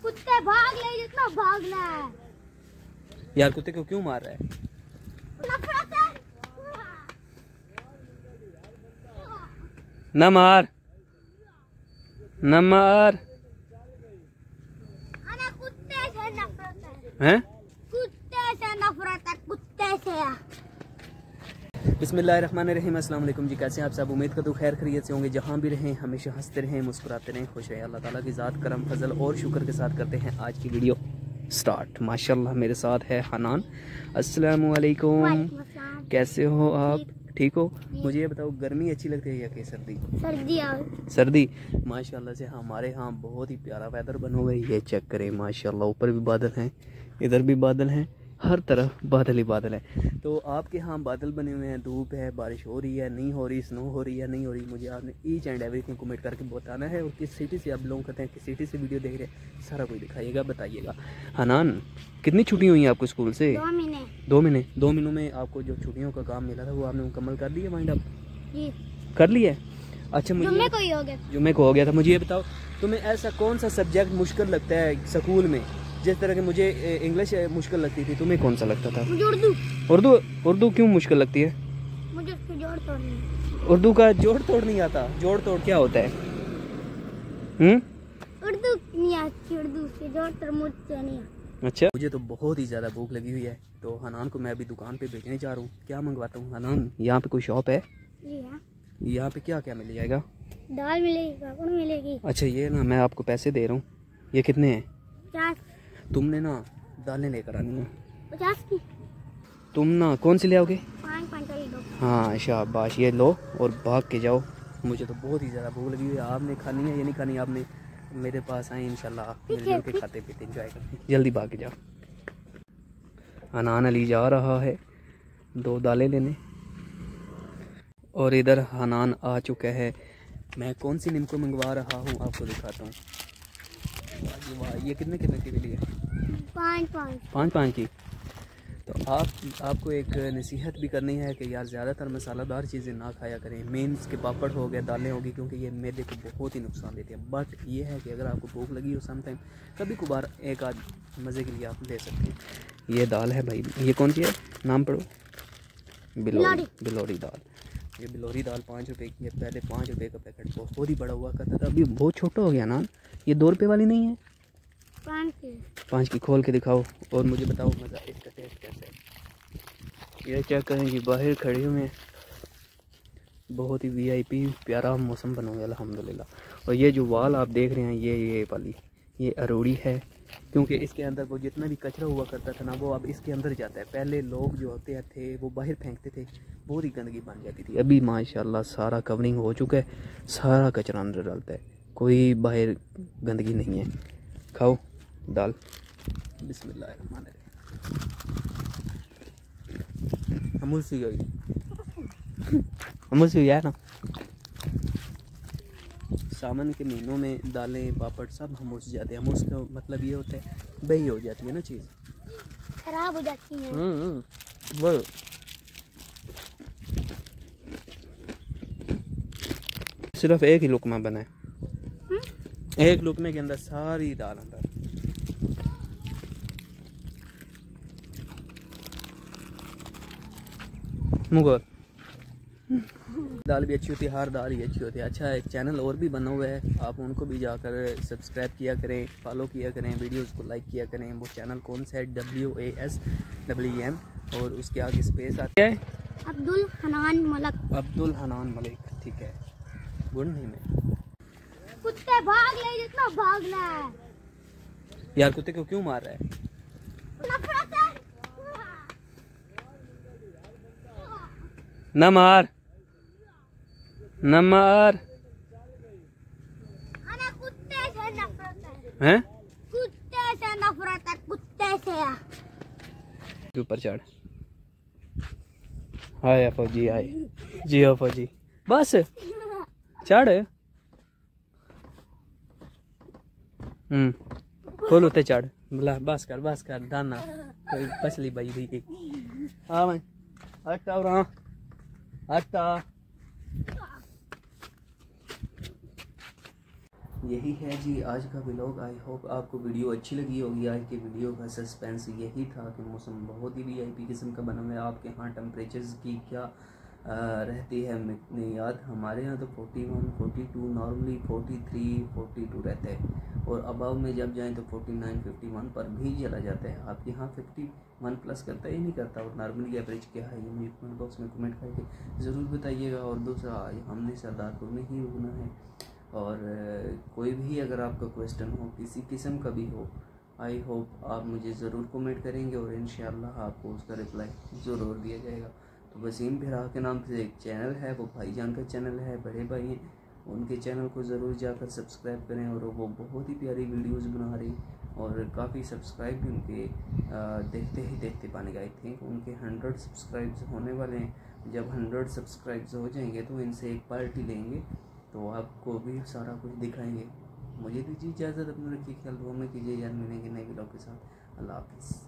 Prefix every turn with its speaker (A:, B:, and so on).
A: कुत्ते भाग ले जितना भागना है।
B: यार कुत्ते को क्यों मार रहा है?
A: नफरत है।
B: न मार, न मार।
A: कुत्ते से नफरत है।
B: हैं?
A: कुत्ते से नफरत है, कुत्ते से।
B: बिस्मिल्लाहिर्रहमानिर्रहीम। अस्सलाम वालेकुम जी, कैसे हैं आप सब? उम्मीद करता हूँ खैर खैरियत से होंगे। जहाँ भी रहें हमेशा हंसते रहें, मुस्कुराते रहें, खुश रहें। अल्लाह ताला की ज़ात करम फजल और शुक्र के साथ करते हैं आज की वीडियो स्टार्ट। माशाल्लाह मेरे साथ है हनान। अस्सलाम वालेकुम, कैसे हो आप? ठीक हो? मुझे ये बताओ, गर्मी अच्छी लगती है या कि सर्दी? सर्दी। माशाल्लाह से हमारे यहाँ बहुत ही प्यारा वेदर बना हुआ है। ये चेक करें माशाल्लाह, ऊपर भी बादल हैं, इधर भी बादल हैं, हर तरफ बादल ही बादल है। तो आपके यहाँ बादल बने हुए हैं, धूप है, बारिश हो रही है, नहीं हो रही, स्नो हो रही है, नहीं हो रही, मुझे आपने ईच एंड एवरीथिंग कमेंट करके बताना है। और किस सिटी से आप बिलोंग करते हैं, किस सिटी से वीडियो देख रहे हैं, सारा कुछ दिखाइएगा, बताइएगा। हनान, कितनी छुट्टी हुई है आपको स्कूल से?
A: 2 महीने।
B: 2 महीने। 2 महीनों में आपको जो छुट्टियों का काम मिला था वो आपने मुकम्मल कर दिया? वाइंड अप
A: जी
B: कर लिया? अच्छा, मुझे
A: जुम्मे को ही हो गया।
B: जुम्मे को हो गया था। मुझे ये बताओ, तुम्हें ऐसा कौन सा सब्जेक्ट मुश्किल लगता है स्कूल में? जिस तरह के मुझे इंग्लिश मुश्किल लगती थी, तुम्हें कौन सा लगता था?
A: मुझे उर्दू।
B: उर्दू? उर्दू क्यों मुश्किल लगती है?
A: मुझे उसके जोड़ तोड़ नहीं।
B: उर्दू का जोड़ तोड़ नहीं आता? जोड़ तोड़ क्या होता है?
A: उर्दू नहीं आती, उर्दू से जोड़ तोड़ मुझसे नहीं आता।
B: अच्छा, मुझे तो बहुत ही ज़्यादा भूख लगी हुई है, तो हनान को मैं अभी दुकान पे भेजने जा रहा हूँ। क्या मंगवाता हूँ हनान? यहाँ पे कोई शॉप है?
A: जी हाँ।
B: यहाँ पे क्या क्या मिल जाएगा?
A: दाल मिलेगी, पापड़ मिलेगी।
B: अच्छा, ये ना मैं आपको पैसे दे रहा हूँ, ये कितने हैं?
A: 50।
B: तुमने ना दालें लेकर आनी है।
A: 50 की?
B: तुम ना कौन सी ले आओगे?
A: 5 क्विंटल दो।
B: हाँ शाबाश, ये लो और भाग के जाओ। मुझे तो बहुत ही ज़्यादा भूख लगी हुई है। आपने खानी है या नहीं खानी? आपने मेरे पास आए, इंशाल्लाह मिलजुल के खाते पीते एंजॉय करते। जल्दी भाग के जाओ। हनान अली जा रहा है 2 दालें लेने, और इधर हनान आ चुका है। मैं कौन सी निम्को मंगवा रहा हूँ आपको दिखाता हूँ। वाह, ये कितने कितने की मिली है? 5 की। तो आपको एक नसीहत भी करनी है कि यार ज़्यादातर मसालादार चीज़ें ना खाया करें। मेंस के पापड़ हो गए, दालें होगी, क्योंकि ये मैदे को बहुत ही नुकसान देती है। बट ये है कि अगर आपको भूख लगी हो समटाइम, कभी कभार एक आध मज़े के लिए आप ले सकते हैं। ये दाल है भाई, ये कौन सी है? नाम पढ़ो। बिलोरी दाल। ये बिलोरी दाल 5 रुपये की है। पहले 5 रुपये का पैकेट बहुत ही बड़ा हुआ करता था, अभी बहुत छोटा हो गया ना। ये 2 रुपये वाली नहीं है? 5 की। खोल के दिखाओ और मुझे बताओ मज़ा, इसका टेस्ट कैसा है। ये चेक करें जी, बाहर खड़े हुए हैं, बहुत ही वीआईपी प्यारा मौसम बना हुआ है अल्हम्दुलिल्लाह। और ये जो वाल आप देख रहे हैं, ये वाली ये अरोड़ी है, क्योंकि इसके अंदर वो जितना भी कचरा हुआ करता था ना, वो अब इसके अंदर जाता है। पहले लोग जो होते थे वो बाहर फेंकते थे, बहुत ही गंदगी बन जाती थी। अभी माशाल्लाह सारा कवरिंग हो चुका है, सारा कचरा अंदर डालता है, कोई बाहर गंदगी नहीं है। खाओ दाल। बिस्मिल्लाहिर्रहमानिर्रहीम। अमूल सी है ना। सावन के महीनों में दालें पापड़ सब हमूस जाते हैं। हमूस का मतलब ये होता है बही हो जाती है ना, चीज़
A: खराब हो जाती है।
B: वो सिर्फ एक ही लुकमा बना है, एक लुकमे के अंदर सारी दाल अंदर। मुगल दाल भी अच्छी होती है, हर दाल ही अच्छी होती है। अच्छा, एक चैनल और भी बना हुआ है, आप उनको भी जाकर सब्सक्राइब किया करें, फॉलो किया करें, वीडियोस को लाइक किया करें। वो चैनल कौन सा है? WASWEM, और उसके आगे स्पेस आता है
A: अब्दुल हनान मलिक।
B: ठीक है, गुड नहीं में।
A: कुत्ते भाग ले जितना भागना है।
B: यार कुत्ते को क्यों मार रहा है?
A: नफरत है।
B: न मार, न मार।
A: कुत्ते से नफरत है।
B: हैं?
A: कुत्ते से नफरत है, कुत्ते से।
B: ऊपर चढ़। हाय फौजी, आए जी हो फौजी, बस चढ़। खोल उते चढ़, बस कर दाना कोई पसली बजी थी। हाँ मैं हटा रहा, हटा। यही है जी आज का व्लॉग। आई होप आपको वीडियो अच्छी लगी होगी। आज के वीडियो का सस्पेंस यही था कि मौसम बहुत ही वीआईपी किस्म का बना हुआ है। आपके यहाँ टेम्परेचर्स की क्या रहती है इतनी याद? हमारे यहाँ तो 41, 42, नॉर्मली 43, 42 रहते हैं, और अबाव में जब जाएं तो 49, 51 पर भी चला जाता है। आपके यहाँ 51 प्लस करता है या नहीं करता? और नॉर्मली एवरेज क्या है ये मुझे कमेंट बॉक्स में कमेंट करके ज़रूर बताइएगा। और दूसरा, हमने सरदारपुर में ही रुकना है, और कोई भी अगर आपका क्वेश्चन हो किसी किस्म का भी हो, आई होप आप मुझे ज़रूर कमेंट करेंगे और इंशाल्लाह आपको उसका रिप्लाई ज़रूर दिया जाएगा। तो वसीम भिरा के नाम से एक चैनल है, वो भाईजान का चैनल है, बड़े भाई हैं, उनके चैनल को ज़रूर जाकर सब्सक्राइब करें। और वो बहुत ही प्यारी वीडियोस बना रही, और काफ़ी सब्सक्राइब भी उनके देखते ही देखते बन गए। आई थिंक उनके 100 सब्सक्राइब्स होने वाले हैं। जब 100 सब्सक्राइब्स हो जाएंगे तो इनसे एक पार्टी लेंगे, तो आपको भी सारा कुछ दिखाएंगे। मुझे दीजिए इजाज़त, अपने रखिए ख्याल, दुआ में कीजिए यार। मिलेंगे नए व्लॉग के साथ। अल्लाह हाफिज़।